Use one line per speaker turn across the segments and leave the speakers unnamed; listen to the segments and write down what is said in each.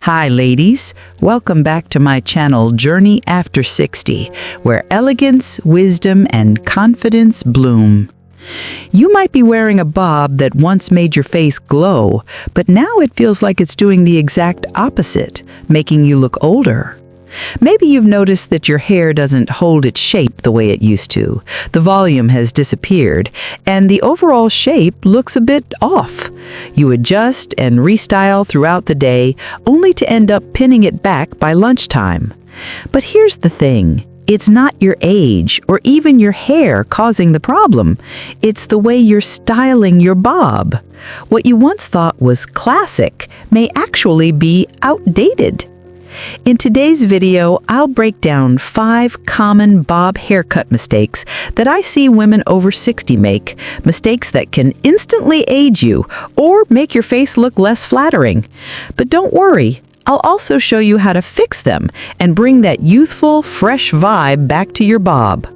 Hi ladies, welcome back to my channel Journey After 60, where elegance, wisdom, and confidence bloom. You might be wearing a bob that once made your face glow, but now it feels like it's doing the exact opposite, making you look older. Maybe you've noticed that your hair doesn't hold its shape the way it used to. The volume has disappeared, and the overall shape looks a bit off. You adjust and restyle throughout the day, only to end up pinning it back by lunchtime. But here's the thing. It's not your age or even your hair causing the problem. It's the way you're styling your bob. What you once thought was classic may actually be outdated. In today's video, I'll break down 5 common bob haircut mistakes that I see women over 60 make, mistakes that can instantly age you or make your face look less flattering. But don't worry, I'll also show you how to fix them and bring that youthful, fresh vibe back to your bob.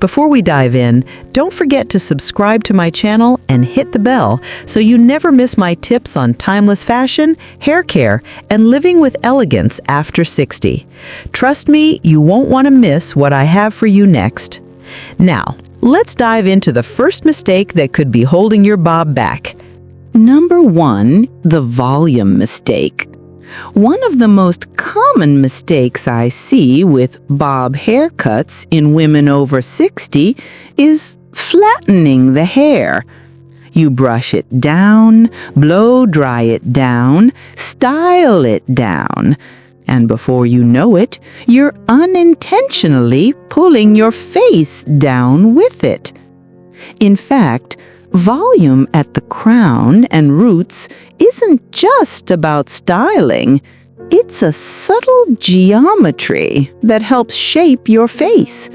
Before we dive in, don't forget to subscribe to my channel and hit the bell so you never miss my tips on timeless fashion, hair care, and living with elegance after 60. Trust me, you won't want to miss what I have for you next. Now, let's dive into the first mistake that could be holding your bob back. Number 1, the volume mistake. One of the most common mistakes I see with bob haircuts in women over 60 is flattening the hair. You brush it down, blow dry it down, style it down, and before you know it, you're unintentionally pulling your face down with it. In fact, volume at the crown and roots isn't just about styling. It's a subtle geometry that helps shape your face.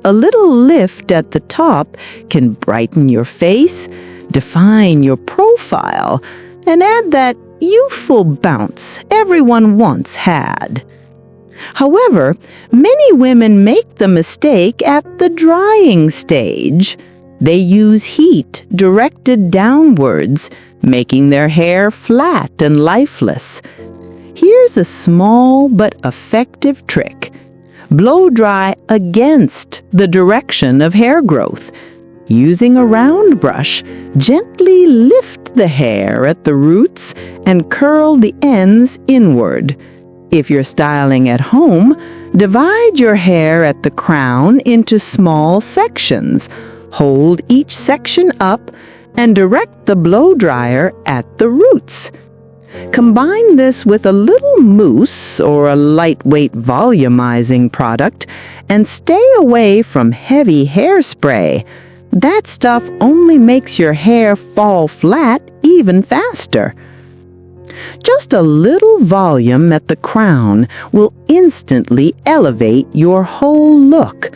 A little lift at the top can brighten your face, define your profile, and add that youthful bounce everyone once had. However, many women make the mistake at the drying stage. They use heat directed downwards, making their hair flat and lifeless. Here's a small but effective trick. Blow dry against the direction of hair growth. Using a round brush, gently lift the hair at the roots and curl the ends inward. If you're styling at home, divide your hair at the crown into small sections. Hold each section up and direct the blow dryer at the roots. Combine this with a little mousse or a lightweight volumizing product and stay away from heavy hairspray. That stuff only makes your hair fall flat even faster. Just a little volume at the crown will instantly elevate your whole look.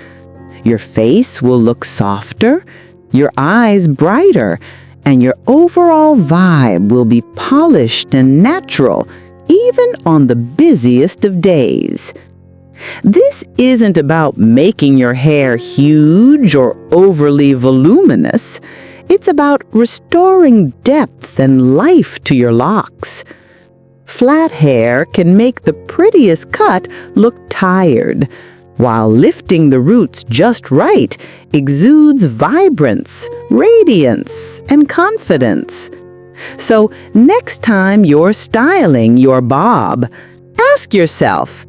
Your face will look softer, your eyes brighter, and your overall vibe will be polished and natural, even on the busiest of days. This isn't about making your hair huge or overly voluminous. It's about restoring depth and life to your locks. Flat hair can make the prettiest cut look tired, while lifting the roots just right exudes vibrance, radiance, and confidence. So next time you're styling your bob, ask yourself,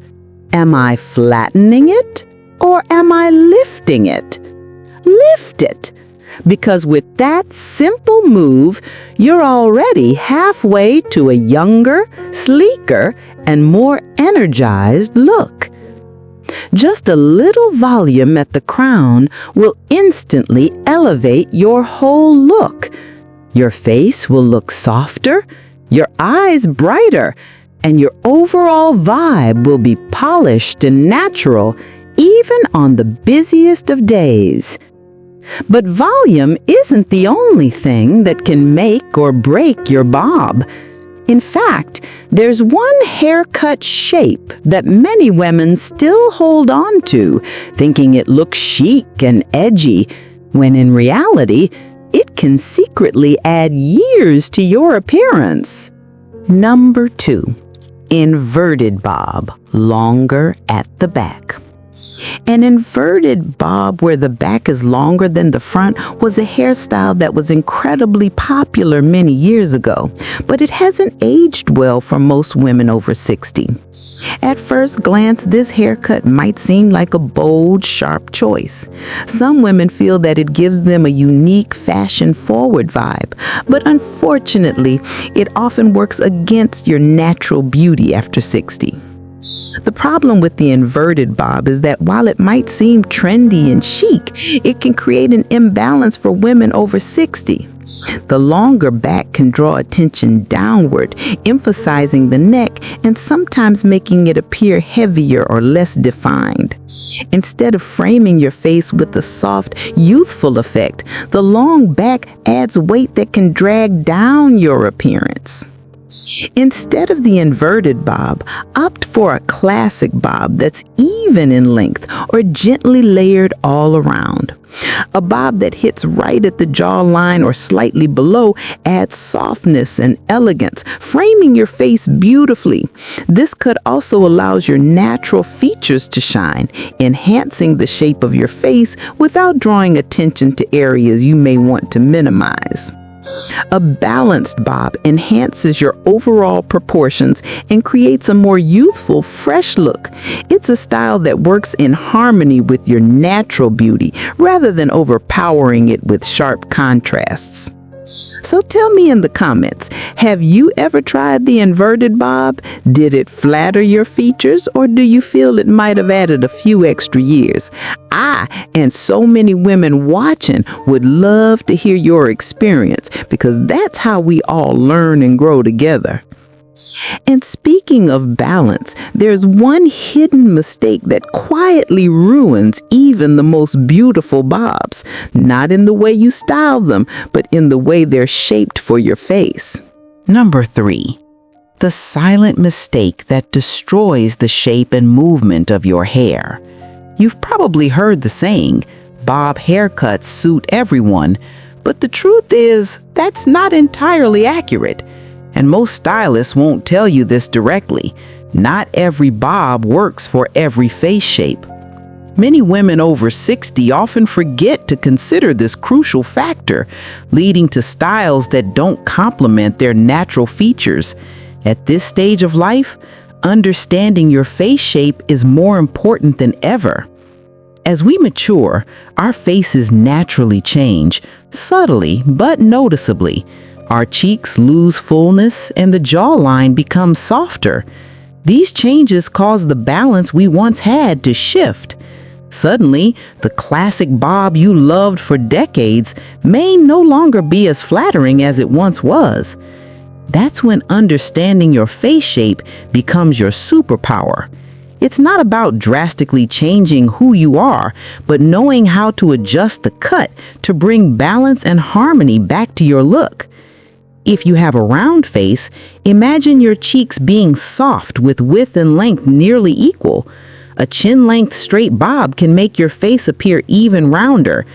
am I flattening it or am I lifting it? Lift it, because with that simple move, you're already halfway to a younger, sleeker, and more energized look. Just a little volume at the crown will instantly elevate your whole look. Your face will look softer, your eyes brighter, and your overall vibe will be polished and natural even on the busiest of days. But volume isn't the only thing that can make or break your bob. In fact, there's one haircut shape that many women still hold on to, thinking it looks chic and edgy, when in reality, it can secretly add years to your appearance. Number 2. Inverted bob, longer at the back. An inverted bob where the back is longer than the front was a hairstyle that was incredibly popular many years ago, but it hasn't aged well for most women over 60. At first glance, this haircut might seem like a bold, sharp choice. Some women feel that it gives them a unique, fashion-forward vibe, but unfortunately, it often works against your natural beauty after 60. The problem with the inverted bob is that while it might seem trendy and chic, it can create an imbalance for women over 60. The longer back can draw attention downward, emphasizing the neck and sometimes making it appear heavier or less defined. Instead of framing your face with the soft, youthful effect, the long back adds weight that can drag down your appearance. Instead of the inverted bob, opt for a classic bob that's even in length or gently layered all around. A bob that hits right at the jawline or slightly below adds softness and elegance, framing your face beautifully. This cut also allows your natural features to shine, enhancing the shape of your face without drawing attention to areas you may want to minimize. A balanced bob enhances your overall proportions and creates a more youthful, fresh look. It's a style that works in harmony with your natural beauty rather than overpowering it with sharp contrasts. So tell me in the comments, have you ever tried the inverted bob? Did it flatter your features, or do you feel it might have added a few extra years? I and so many women watching would love to hear your experience, because that's how we all learn and grow together. And speaking of balance, there's one hidden mistake that quietly ruins even the most beautiful bobs. Not in the way you style them, but in the way they're shaped for your face. Number 3. The silent mistake that destroys the shape and movement of your hair. You've probably heard the saying, bob haircuts suit everyone, but the truth is that's not entirely accurate. And most stylists won't tell you this directly. Not every bob works for every face shape. Many women over 60 often forget to consider this crucial factor, leading to styles that don't complement their natural features. At this stage of life, understanding your face shape is more important than ever. As we mature, our faces naturally change, subtly but noticeably. Our cheeks lose fullness and the jawline becomes softer. These changes cause the balance we once had to shift. Suddenly, the classic bob you loved for decades may no longer be as flattering as it once was. That's when understanding your face shape becomes your superpower. It's not about drastically changing who you are, but knowing how to adjust the cut to bring balance and harmony back to your look. If you have a round face, imagine your cheeks being soft with width and length nearly equal. A chin-length straight bob can make your face appear even rounder.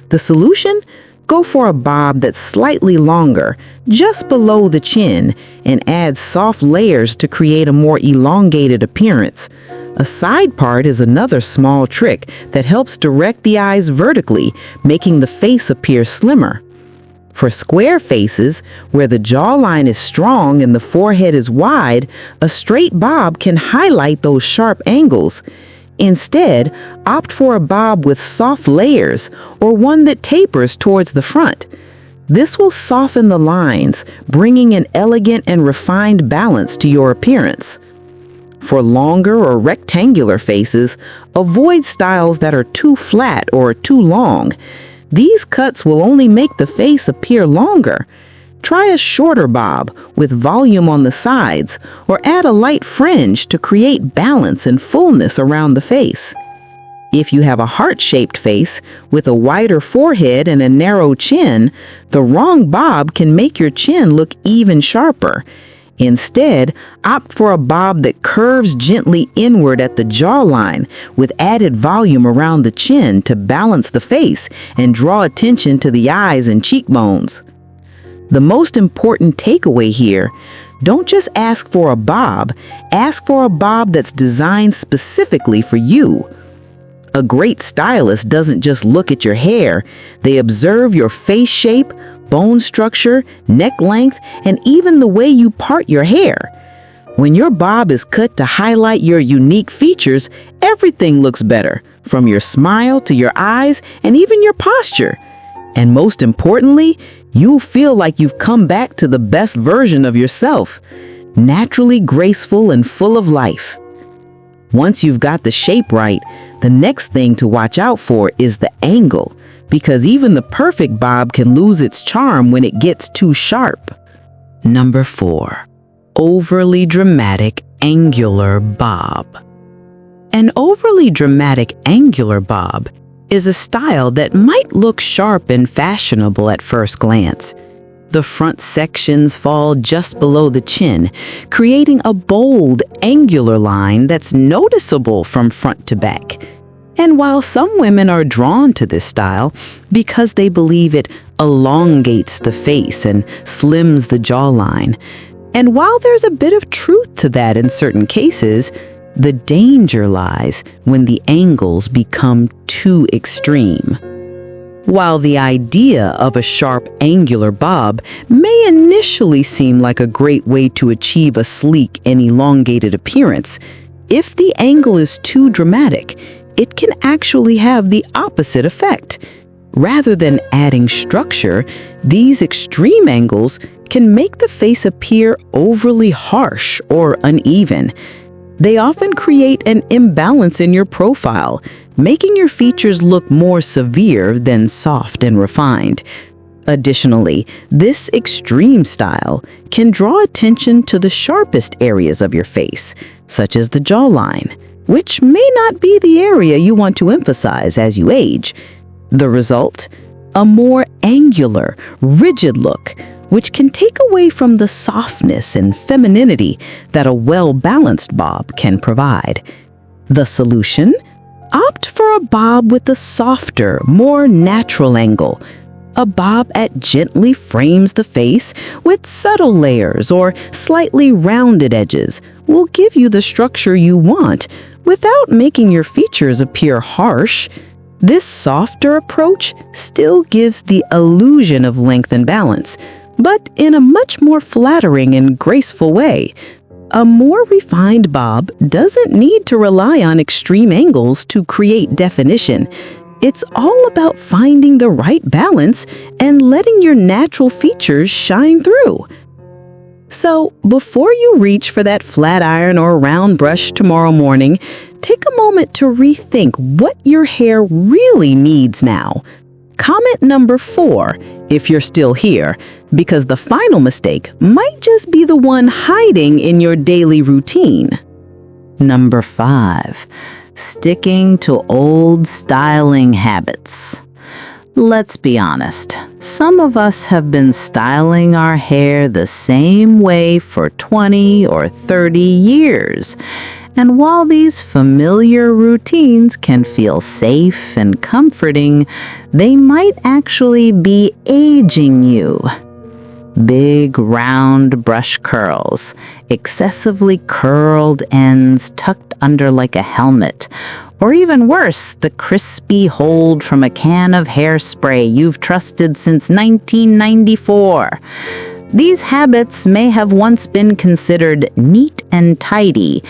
The solution? Go for a bob that's slightly longer, just below the chin, and add soft layers to create a more elongated appearance. A side part is another small trick that helps direct the eyes vertically, making the face appear slimmer. For square faces, where the jawline is strong and the forehead is wide, a straight bob can highlight those sharp angles. Instead, opt for a bob with soft layers or one that tapers towards the front. This will soften the lines, bringing an elegant and refined balance to your appearance. For longer or rectangular faces, avoid styles that are too flat or too long. These cuts will only make the face appear longer. Try a shorter bob with volume on the sides, or add a light fringe to create balance and fullness around the face. If you have a heart-shaped face with a wider forehead and a narrow chin, the wrong bob can make your chin look even sharper. Instead, opt for a bob that curves gently inward at the jawline with added volume around the chin to balance the face and draw attention to the eyes and cheekbones. The most important takeaway here, Don't just ask for a bob, ask for a bob that's designed specifically for you. A great stylist doesn't just look at your hair, they observe your face shape, bone structure, neck length, and even the way you part your hair. When your bob is cut to highlight your unique features, everything looks better, from your smile to your eyes and even your posture. And most importantly, you'll feel like you've come back to the best version of yourself, naturally graceful and full of life. Once you've got the shape right, the next thing to watch out for is the angle, because even the perfect bob can lose its charm when it gets too sharp. Number 4. Overly dramatic angular bob. An overly dramatic angular bob is a style that might look sharp and fashionable at first glance. The front sections fall just below the chin, creating a bold, angular line that's noticeable from front to back. And while some women are drawn to this style because they believe it elongates the face and slims the jawline, and while there's a bit of truth to that in certain cases, the danger lies when the angles become too extreme. While the idea of a sharp angular bob may initially seem like a great way to achieve a sleek and elongated appearance, if the angle is too dramatic, it can actually have the opposite effect. Rather than adding structure, these extreme angles can make the face appear overly harsh or uneven. They often create an imbalance in your profile, making your features look more severe than soft and refined. Additionally, this extreme style can draw attention to the sharpest areas of your face, such as the jawline, which may not be the area you want to emphasize as you age. The result? A more angular, rigid look, which can take away from the softness and femininity that a well-balanced bob can provide. The solution? Opt for a bob with a softer, more natural angle. A bob that gently frames the face with subtle layers or slightly rounded edges will give you the structure you want without making your features appear harsh. This softer approach still gives the illusion of length and balance, but in a much more flattering and graceful way. A more refined bob doesn't need to rely on extreme angles to create definition. It's all about finding the right balance and letting your natural features shine through. So, before you reach for that flat iron or round brush tomorrow morning, take a moment to rethink what your hair really needs now. Comment number 4 if you're still here, because the final mistake might just be the one hiding in your daily routine. Number 5. Sticking to old styling habits. Let's be honest, some of us have been styling our hair the same way for 20 or 30 years. And while these familiar routines can feel safe and comforting, they might actually be aging you. Big, round brush curls, excessively curled ends tucked under like a helmet, or even worse, the crispy hold from a can of hairspray you've trusted since 1994. These habits may have once been considered neat and tidy,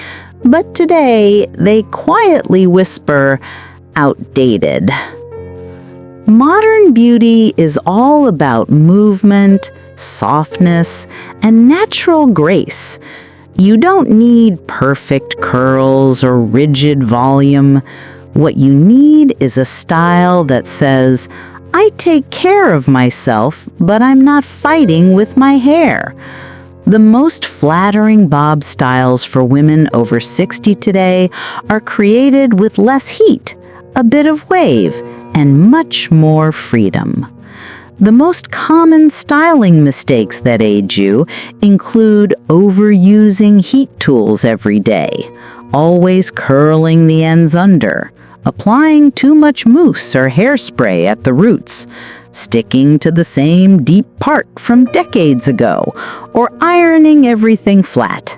but today they quietly whisper, outdated. Modern beauty is all about movement, softness, and natural grace. You don't need perfect curls or rigid volume. What you need is a style that says, I take care of myself, but I'm not fighting with my hair. The most flattering bob styles for women over 60 today are created with less heat, a bit of wave, and much more freedom. The most common styling mistakes that age you include overusing heat tools every day, always curling the ends under, applying too much mousse or hairspray at the roots, sticking to the same deep part from decades ago, or ironing everything flat.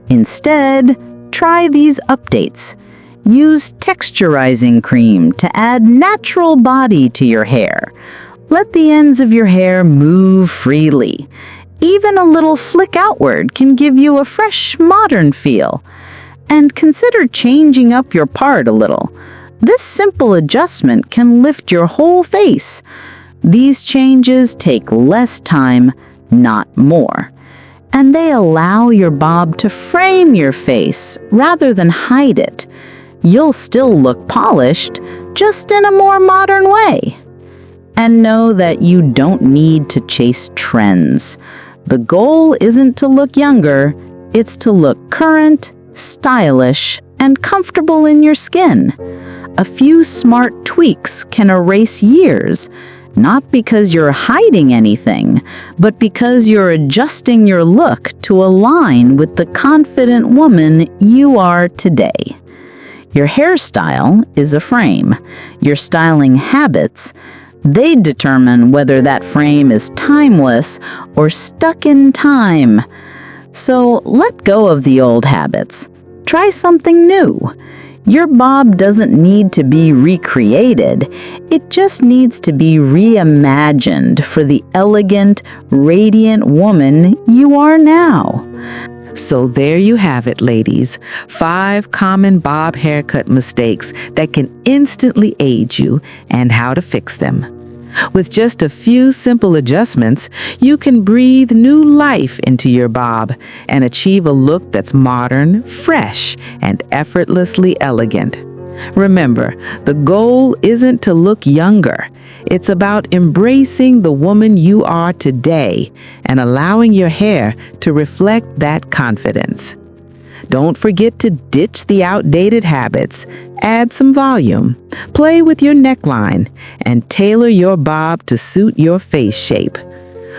Instead, try these updates. Use texturizing cream to add natural body to your hair. Let the ends of your hair move freely. Even a little flick outward can give you a fresh, modern feel. And consider changing up your part a little. This simple adjustment can lift your whole face. These changes take less time, not more. And they allow your bob to frame your face rather than hide it. You'll still look polished, just in a more modern way. And know that you don't need to chase trends. The goal isn't to look younger, it's to look current, stylish, and comfortable in your skin. A few smart tweaks can erase years, not because you're hiding anything, but because you're adjusting your look to align with the confident woman you are today. Your hairstyle is a frame. Your styling habits, they determine whether that frame is timeless or stuck in time. So let go of the old habits. Try something new. Your bob doesn't need to be recreated. It just needs to be reimagined for the elegant, radiant woman you are now. So there you have it, ladies. 5 common bob haircut mistakes that can instantly age you and how to fix them. With just a few simple adjustments, you can breathe new life into your bob and achieve a look that's modern, fresh, and effortlessly elegant. Remember, the goal isn't to look younger. It's about embracing the woman you are today and allowing your hair to reflect that confidence. Don't forget to ditch the outdated habits, add some volume, play with your neckline, and tailor your bob to suit your face shape.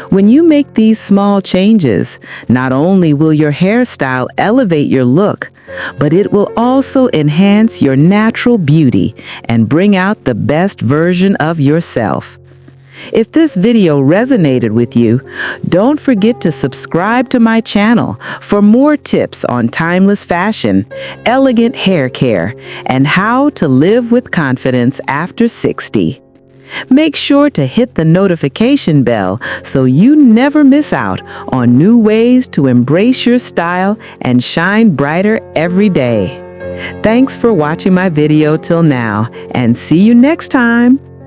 When you make these small changes, not only will your hairstyle elevate your look, but it will also enhance your natural beauty and bring out the best version of yourself. If this video resonated with you, don't forget to subscribe to my channel for more tips on timeless fashion, elegant hair care, and how to live with confidence after 60. Make sure to hit the notification bell so you never miss out on new ways to embrace your style and shine brighter every day. Thanks for watching my video till now, and see you next time.